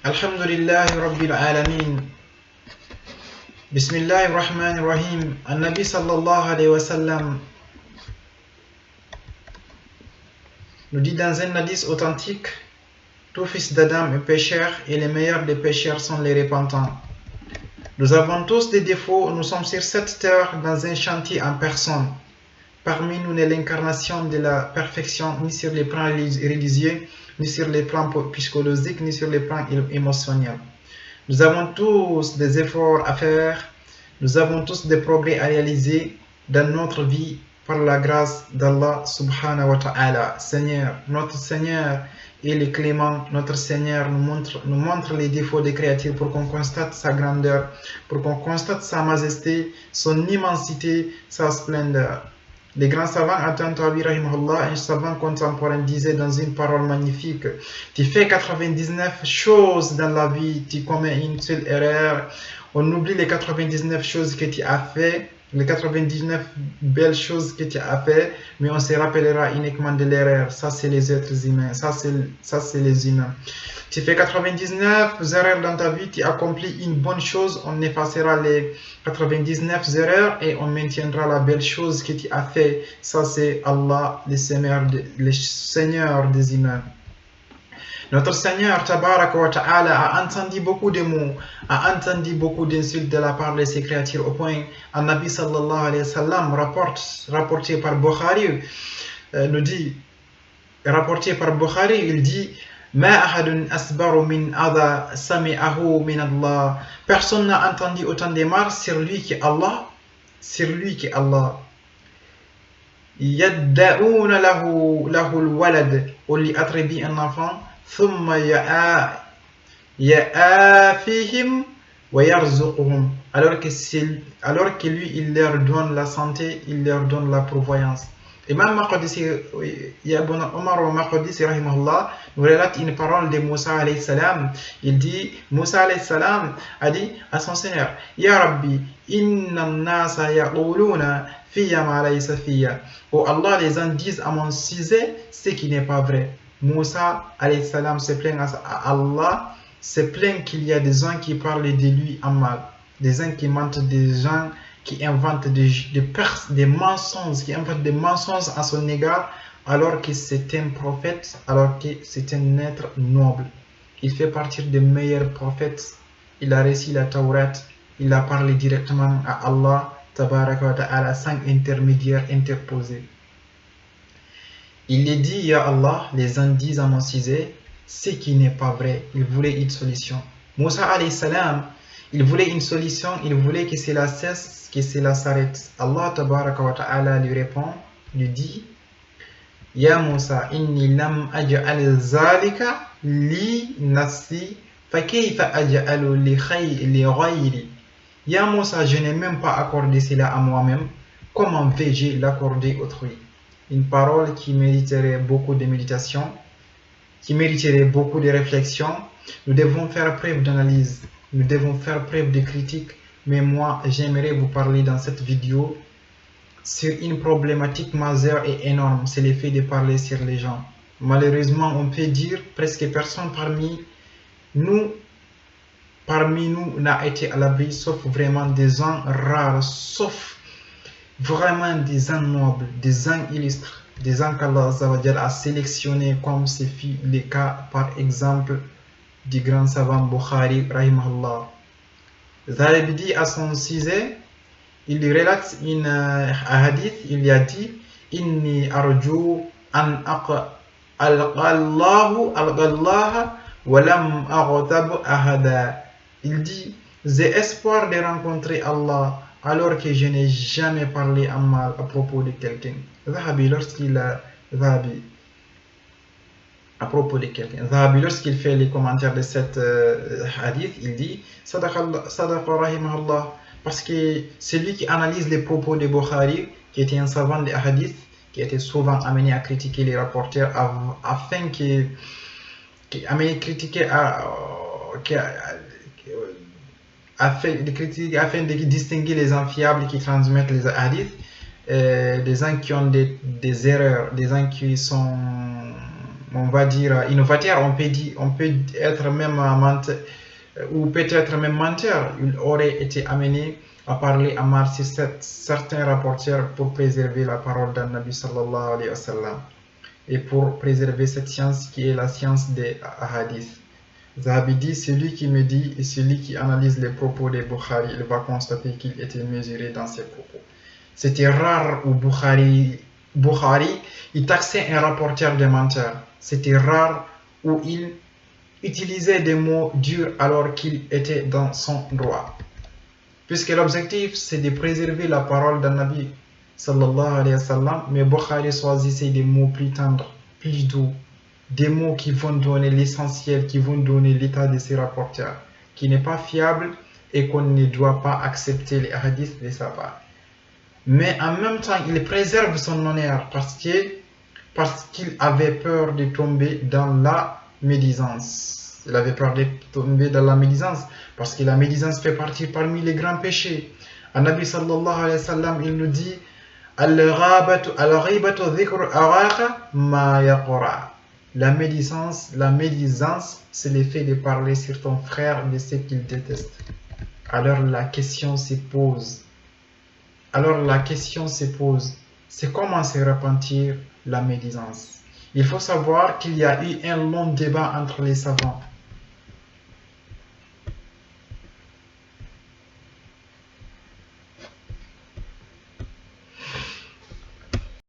Alhamdulillahi Rabbil Alamin. Bismillahir Rahmanir Rahim. An-Nabi sallallahu alayhi wa sallam nous dit dans un hadith authentique: tout fils d'Adam est pécheur et les meilleurs des pécheurs sont les repentants. Nous avons tous des défauts, nous sommes sur cette terre dans un chantier en personne. Parmi nous n'est l'incarnation de la perfection ni sur les plans religieux, ni sur les plans psychologiques, ni sur les plans émotionnels. Nous avons tous des efforts à faire, nous avons tous des progrès à réaliser dans notre vie par la grâce d'Allah subhanahu wa ta'ala. Seigneur, notre Seigneur, il est clément, notre Seigneur nous montre les défauts des créatures pour qu'on constate sa grandeur, pour qu'on constate sa majesté, son immensité, sa splendeur. Les grands savants At-Tantawi rahimahullah, un savant contemporain, disait dans une parole magnifique: tu fais 99 choses dans la vie, tu commets une seule erreur. On oublie les 99 choses que tu as fait, les 99 belles choses que tu as fait, mais on se rappellera uniquement de l'erreur. Ça, c'est les êtres humains, ça c'est les humains. Tu fais 99 erreurs dans ta vie, tu accomplis une bonne chose, on effacera les 99 erreurs et on maintiendra la belle chose que tu as fait. Ça, c'est Allah, le Seigneur des humains. Notre Seigneur Tabaraka wa Ta'ala a entendu beaucoup de mots, a entendu beaucoup d'insultes de la part de ses créatures, au point un Nabi sallallahu alayhi wa sallam rapporté par Bukhari nous dit, rapporté par Bukhari, il dit: personne n'a entendu autant de mal sur lui que Allah, sur lui que Allah. Yadda'una lahu al-walad, on lui attribue un enfant, thumma ya'afihim wa yarzuquhum, alors que lui il leur donne la santé, il leur donne la prévoyance. Imam Maqdisi, Ibn Omar wa Maqdisi rahimahullah, nous relate une parole de Moussa alayhi salam. Il dit, Moussa alayhi salam a dit à son Seigneur: Ya Rabbi, inna nasa yaquluna fiyya ma laysa fiyya. Oh Allah, les gens disent à mon sujet ce qui n'est pas vrai. Moussa alayhi salam se plaint à Allah, se plaint qu'il y a des gens qui parlent de lui en mal, des gens qui mentent, des gens qui inventent des mensonges, qui inventent des mensonges à son égard, alors que c'est un prophète, alors que c'est un être noble. Il fait partie des meilleurs prophètes. Il a reçu la Taurat, il a parlé directement à Allah Tabaraka wa Ta'ala sans intermédiaire interposé. Il est dit: Ya Allah, les gens disent à mon sujet ce qui n'est pas vrai. Il voulait une solution. Moussa alayhi salam, il voulait une solution, il voulait que cela cesse, que cela s'arrête. Allah Tabaraka wa Ta'ala lui répond, lui dit: Ya Moussa, inni lam aj'al zalika li nafsi, fa kayfa aj'alu li ghayri. Ya Moussa, je n'ai même pas accordé cela à moi-même, comment vais-je l'accorder autrui? Une parole qui mériterait beaucoup de méditation, qui mériterait beaucoup de réflexion. Nous devons faire preuve d'analyse, nous devons faire preuve de critique, mais moi j'aimerais vous parler dans cette vidéo sur une problématique majeure et énorme, c'est le fait de parler sur les gens. Malheureusement, on peut dire presque personne parmi nous n'a été à l'abri, sauf vraiment des gens rares, sauf vraiment des gens nobles, des gens illustres, des gens qu'Allah a sélectionnés, comme ce fut le cas par exemple du grand savant Bukhari rahimahullah. Zahabi dit à son sujet, il relate une hadith, il a dit: Inni arju an alqallaha wa lam aghtab ahada. Il dit: j'ai espoir de rencontrer Allah alors que je n'ai jamais parlé en mal à propos de quelqu'un. Zahabi, lorsqu'il fait les commentaires de cette hadith, il dit: Sadaqa rahimahullah, parce que celui qui analyse les propos de Bukhari, qui était un savant de hadith, qui était souvent amené à critiquer les rapporteurs afin de distinguer les infiables qui transmettent les hadiths, des gens qui ont des erreurs, des gens qui sont on va dire, innovateur, on peut être même menteur, ou peut-être même menteur. Il aurait été amené à parler à marcher certains rapporteurs pour préserver la parole d'un Nabi sallallahu alayhi wa sallam et pour préserver cette science qui est la science des hadiths. Zahabi dit, celui qui me dit et celui qui analyse les propos des Bukhari, il va constater qu'il était mesuré dans ses propos. C'était rare où Bukhari il taxait un rapporteur de menteur. C'était rare où il utilisait des mots durs alors qu'il était dans son droit. Puisque l'objectif c'est de préserver la parole d'un Nabi sallallahu alayhi wa sallam, mais Bukhari choisissait des mots plus tendres, plus doux, des mots qui vont donner l'essentiel, qui vont donner l'état de ces rapporteurs, qui n'est pas fiable et qu'on ne doit pas accepter les hadiths de sa part. Mais en même temps, il préserve son honneur parce qu'il avait peur de tomber dans la médisance. Il avait peur de tomber dans la médisance parce que la médisance fait partie parmi les grands péchés. Un Nabi sallallahu alayhi wa sallam, il nous dit Al-ghibatu dhikru aghaka ma yaqra. La médisance, c'est le fait de parler sur ton frère de ce qu'il déteste. Alors la question se pose, c'est comment se repentir la médisance. Il faut savoir qu'il y a eu un long débat entre les savants